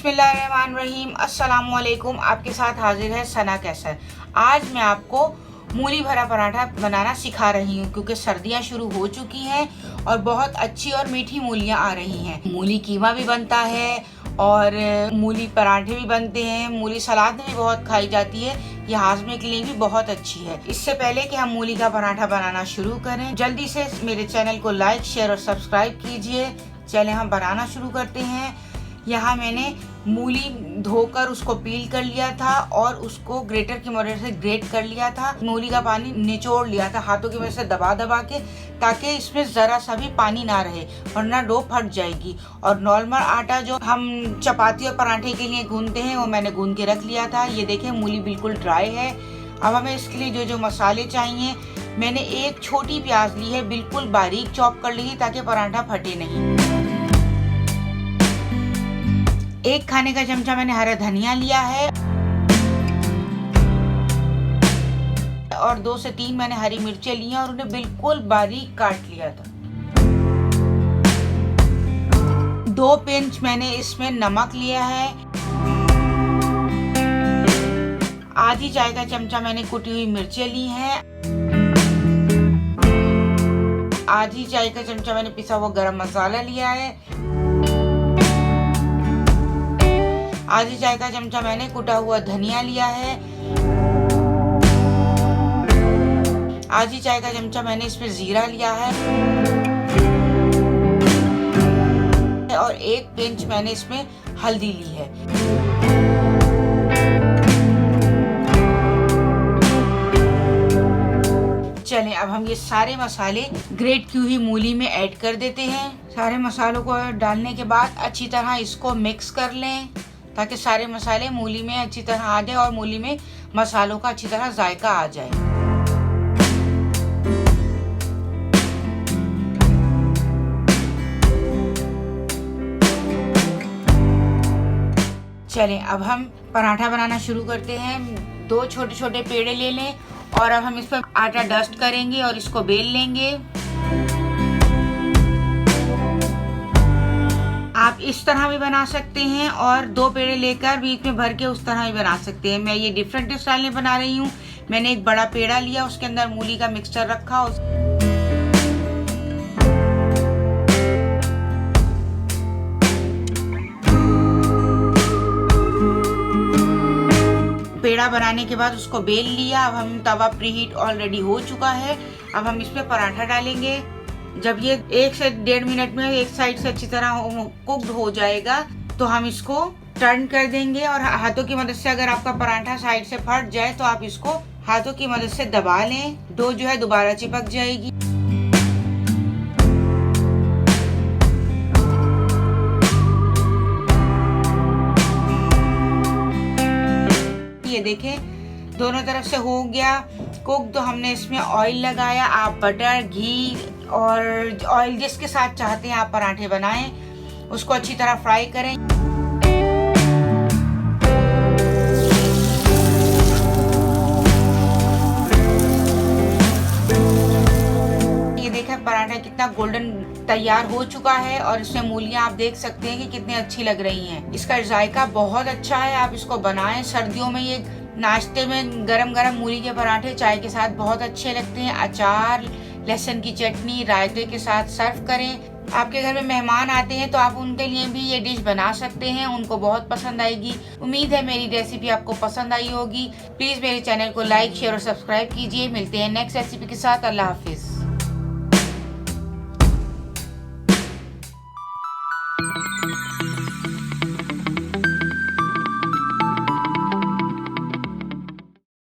बिस्मिल्लाहिर्रहमानिर्रहीम। अस्सलाम वालेकुम। आपके साथ हाजिर है सना कैसर। आज मैं आपको मूली भरा पराठा बनाना सिखा रही हूँ क्योंकि सर्दियाँ शुरू हो चुकी हैं और बहुत अच्छी और मीठी मूलियाँ आ रही हैं। मूली कीमा भी बनता है और मूली पराठे भी बनते हैं। मूली सलाद में भी बहुत खाई जाती है। ये हाजमे के लिए भी बहुत अच्छी है। इससे पहले कि हम मूली का पराठा बनाना शुरू करें, जल्दी से मेरे चैनल को लाइक, शेयर और सब्सक्राइब कीजिए। चलें हम बनाना शुरू करते हैं। यहाँ मैंने मूली धोकर उसको पील कर लिया था और उसको ग्रेटर की मदद से ग्रेट कर लिया था। मूली का पानी निचोड़ लिया था हाथों की मदद से दबा दबा के, ताकि इसमें ज़रा सा भी पानी ना रहे वरना डो फट जाएगी। और नॉर्मल आटा जो हम चपाती और पराठे के लिए गूंदते हैं वो मैंने गूंद के रख लिया था। ये देखें मूली बिल्कुल ड्राई है। अब हमें इसके लिए जो मसाले चाहिए, मैंने एक छोटी प्याज ली है, बिल्कुल बारीक चॉप कर ली है ताकि पराठा फटे नहीं। एक खाने का चमचा मैंने हरा धनिया लिया है और 2 से 3 मैंने हरी मिर्चें ली हैं और उन्हें बिल्कुल बारीक काट लिया था। 2 पिंच मैंने इसमें नमक लिया है। आधी चाय का चमचा मैंने कुटी हुई मिर्चें ली हैं। आधी चाय का चमचा मैंने पिसा हुआ गरम मसाला लिया है। आधी चाय का चमचा मैंने कुटा हुआ धनिया लिया है। आधी चाय का चमचा मैंने इसमें जीरा लिया है और 1 पिंच मैंने इसमें हल्दी ली है। चलें अब हम ये सारे मसाले ग्रेट की हुई मूली में ऐड कर देते हैं। सारे मसालों को डालने के बाद अच्छी तरह इसको मिक्स कर लें ताकि सारे मसाले मूली में अच्छी तरह आ जाए और मूली में मसालों का अच्छी तरह जायका आ जाए। चलें अब हम पराठा बनाना शुरू करते हैं। 2 छोटे छोटे पेड़े ले लें और अब हम इस पर आटा डस्ट करेंगे और इसको बेल लेंगे। आप इस तरह भी बना सकते हैं और 2 पेड़े लेकर बीच में भर के उस तरह भी बना सकते हैं। मैं ये डिफरेंट स्टाइल में बना रही हूँ। मैंने एक बड़ा पेड़ा लिया, उसके अंदर मूली का मिक्सचर रखा। पेड़ा बनाने के बाद उसको बेल लिया। अब हम तवा प्रीहीट ऑलरेडी हो चुका है। अब हम इसमें पराठा डालेंगे। जब ये 1 से 1.5 मिनट में एक साइड से अच्छी तरह कुक्ड हो जाएगा तो हम इसको टर्न कर देंगे और हाथों की मदद से, अगर आपका पराठा साइड से फट जाए तो आप इसको हाथों की मदद से दबा लें। डो जो है दोबारा चिपक जाएगी। ये देखें दोनों तरफ से हो गया कुक। तो हमने इसमें ऑयल लगाया। आप बटर, घी और ऑयल जिसके साथ चाहते हैं आप पराठे बनाएं, उसको अच्छी तरह फ्राई करें। ये देखें पराठा कितना गोल्डन तैयार हो चुका है और इसमें मूलियां आप देख सकते हैं कि कितनी अच्छी लग रही हैं। इसका जायका बहुत अच्छा है। आप इसको बनाएं। सर्दियों में ये नाश्ते में गरम गरम मूली के पराठे चाय के साथ बहुत अच्छे लगते हैं। अचार, लहसुन की चटनी, रायते के साथ सर्व करें। आपके घर में मेहमान आते हैं तो आप उनके लिए भी ये डिश बना सकते हैं। उनको बहुत पसंद आएगी। उम्मीद है मेरी रेसिपी आपको पसंद आई होगी। प्लीज मेरे चैनल को लाइक, शेयर और सब्सक्राइब कीजिए। मिलते हैं नेक्स्ट रेसिपी के साथ। अल्लाह हाफिज।